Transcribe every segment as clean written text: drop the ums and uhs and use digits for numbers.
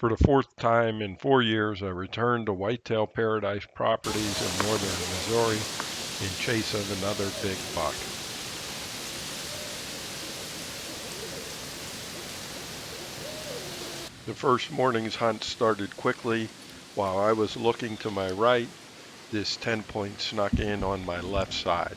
For the fourth time in 4 years, I returned to Whitetail Paradise Properties in northern Missouri in chase of another big buck. The first morning's hunt started quickly. While I was looking to my right, this 10-point snuck in on my left side.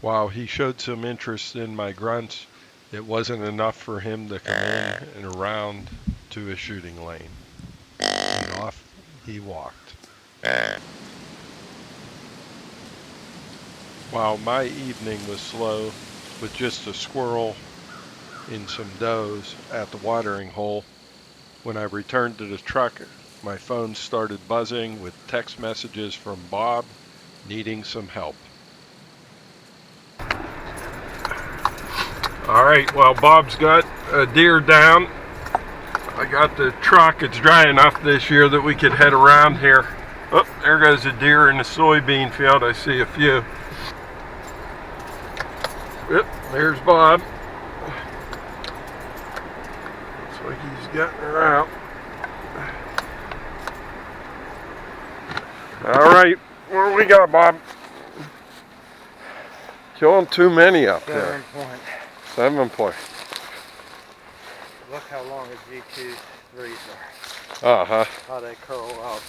While he showed some interest in my grunts, it wasn't enough for him to come in and around to his shooting lane. And off he walked. While my evening was slow, with just a squirrel and some does at the watering hole, when I returned to the truck, my phone started buzzing with text messages from Bob needing some help. All right, well, Bob's got a deer down. I got the truck. It's dry enough this year that we could head around here. Oh, there goes a deer in the soybean field. I see a few. Yep, there's Bob. Looks like he's getting her out. All right, what do we got, Bob? Killing too many up there. 7 point. Look how long a G2-3s are. Uh-huh. How they curl up.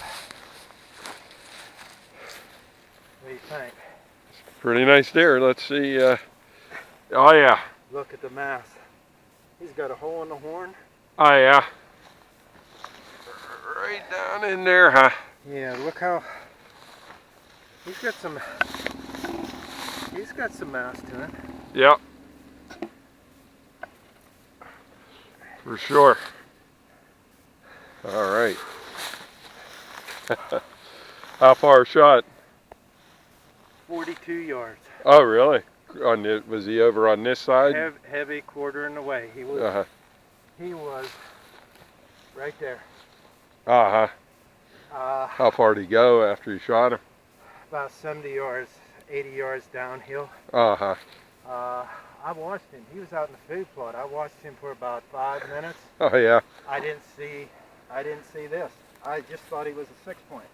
What do you think? Pretty nice deer. Let's see. Oh, yeah. Look at the mass. He's got a hole in the horn. Oh, yeah. Right down in there, huh? Yeah, look how... He's got some mass to him. Yep. For sure. All right. How far shot? 42 yards. Oh, really? Was he over on this side? Heavy, quarter in the way. He was. He was right there. How far did he go after you shot him? About 70 yards, 80 yards downhill. I watched him. He was out in the food plot. I watched him for about 5 minutes. Oh, yeah. I didn't see this. I just thought he was a 6-point.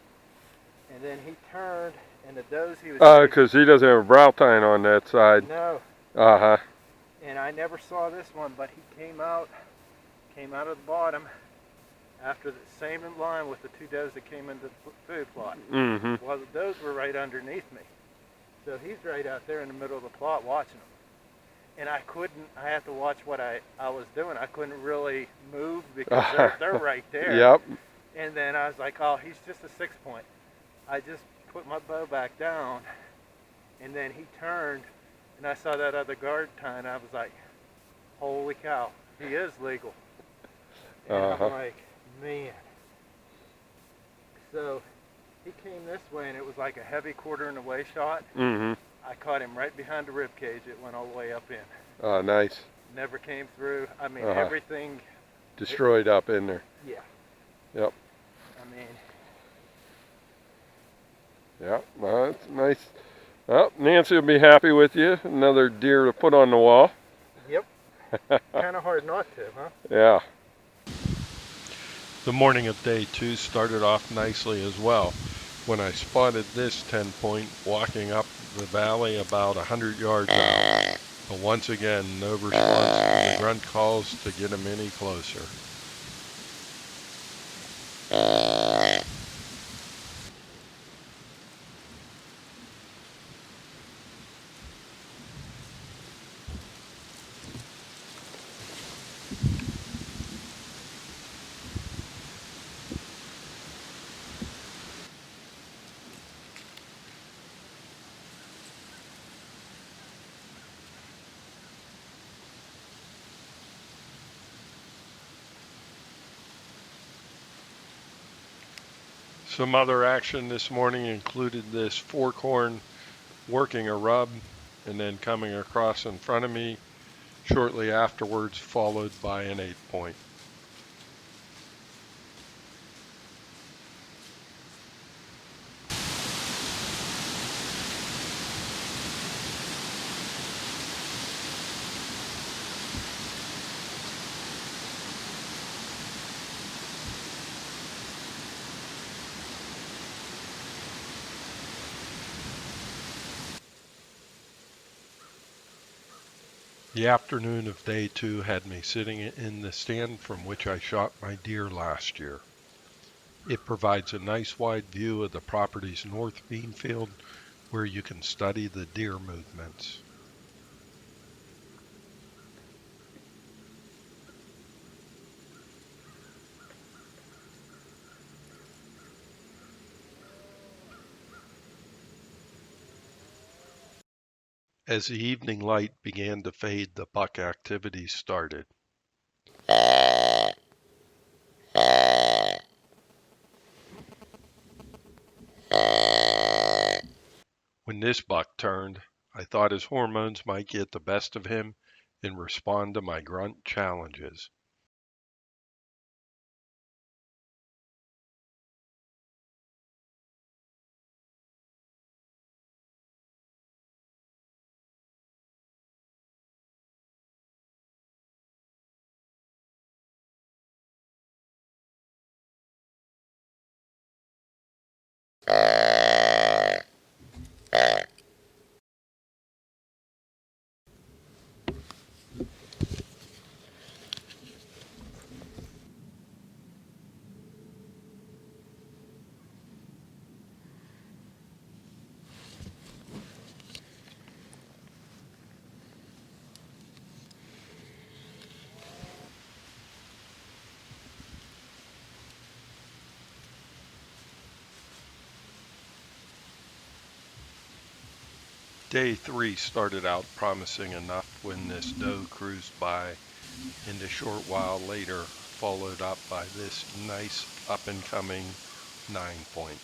And then he turned, and the does he was... Oh, because he doesn't have a brow tine on that side. No. And I never saw this one, but he came out of the bottom after the same in line with the 2 does that came into the food plot. Mm-hmm. Well, the does were right underneath me. So he's right out there in the middle of the plot watching them. And I had to watch what I was doing. I couldn't really move because they're right there. Yep. And then I was like, oh, he's just a 6-point. I just put my bow back down, and then he turned, and I saw that other guard tie, and I was like, holy cow, he is legal. And I'm like, man. So he came this way, and it was like a heavy quarter in the way shot. Mm-hmm. I caught him right behind the rib cage. It went all the way up in. Oh, nice. Never came through. I mean, everything destroyed up in there. Yeah. Yep. I mean. Yeah, well, that's nice. Well, Nancy will be happy with you. Another deer to put on the wall. Yep. Kind of hard not to, huh? Yeah. The morning of day 2 started off nicely as well when I spotted this 10-point walking up the valley about 100 yards out. But once again, no response to the grunt calls to get him any closer. Some other action this morning included this forkhorn working a rub and then coming across in front of me shortly afterwards, followed by an 8-point. The afternoon of day 2 had me sitting in the stand from which I shot my deer last year. It provides a nice wide view of the property's north bean field where you can study the deer movements. As the evening light began to fade, the buck activity started. When this buck turned, I thought his hormones might get the best of him and respond to my grunt challenges. Day 3 started out promising enough when this doe cruised by, and a short while later followed up by this nice up-and-coming 9-point.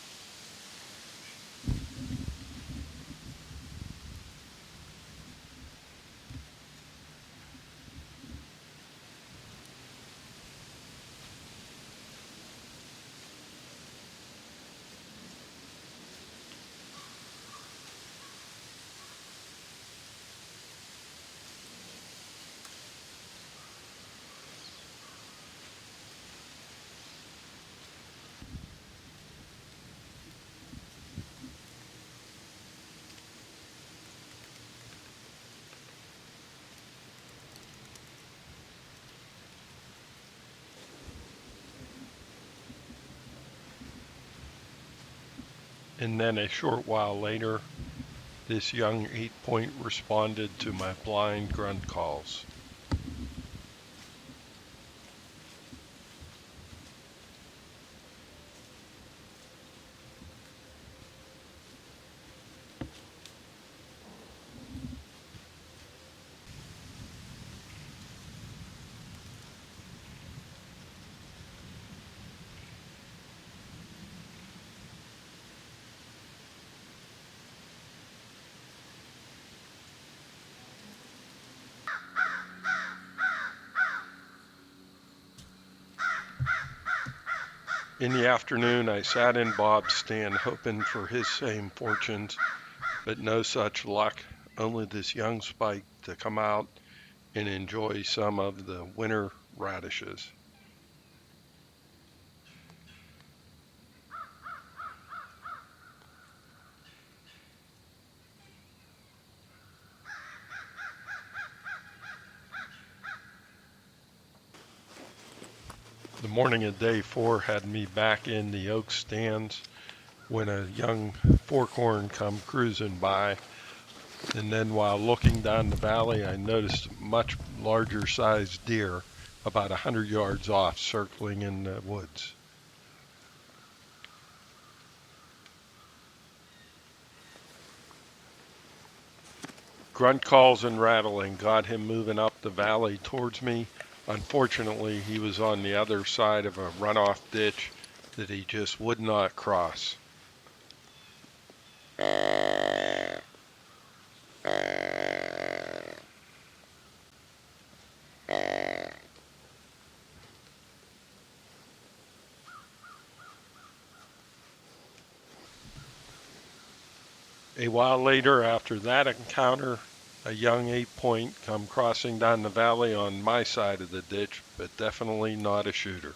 And then a short while later, this young 8-point responded to my blind grunt calls. In the afternoon, I sat in Bob's stand hoping for his same fortunes, but no such luck, only this young spike to come out and enjoy some of the winter radishes. The morning of day 4 had me back in the oak stands when a young forkhorn come cruising by, and then while looking down the valley, I noticed a much larger sized deer about 100 yards off circling in the woods. Grunt calls and rattling got him moving up the valley towards me. Unfortunately, he was on the other side of a runoff ditch that he just would not cross. A while later, after that encounter, a young 8-point come crossing down the valley on my side of the ditch, but definitely not a shooter.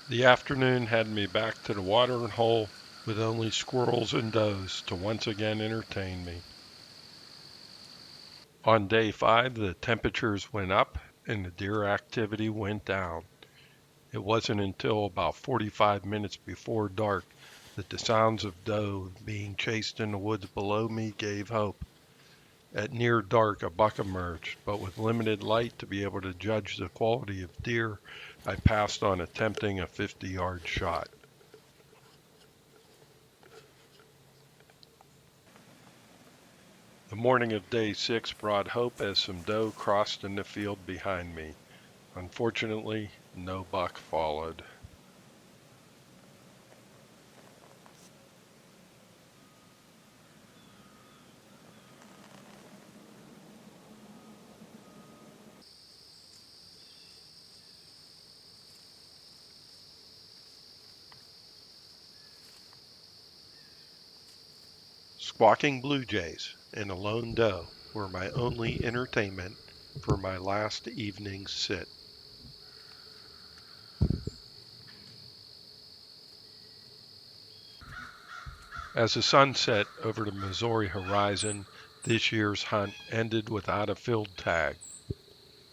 The afternoon had me back to the watering hole with only squirrels and does to once again entertain me. On day 5, the temperatures went up and the deer activity went down. It wasn't until about 45 minutes before dark that the sounds of doe being chased in the woods below me gave hope. At near dark, a buck emerged, but with limited light to be able to judge the quality of deer, I passed on attempting a 50-yard shot. The morning of day 6 brought hope as some doe crossed in the field behind me. Unfortunately, no buck followed. Squawking blue jays and a lone doe were my only entertainment for my last evening's sit. As the sun set over the Missouri horizon, this year's hunt ended without a filled tag.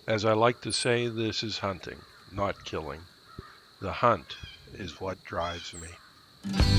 As I like to say, this is hunting, not killing. The hunt is what drives me.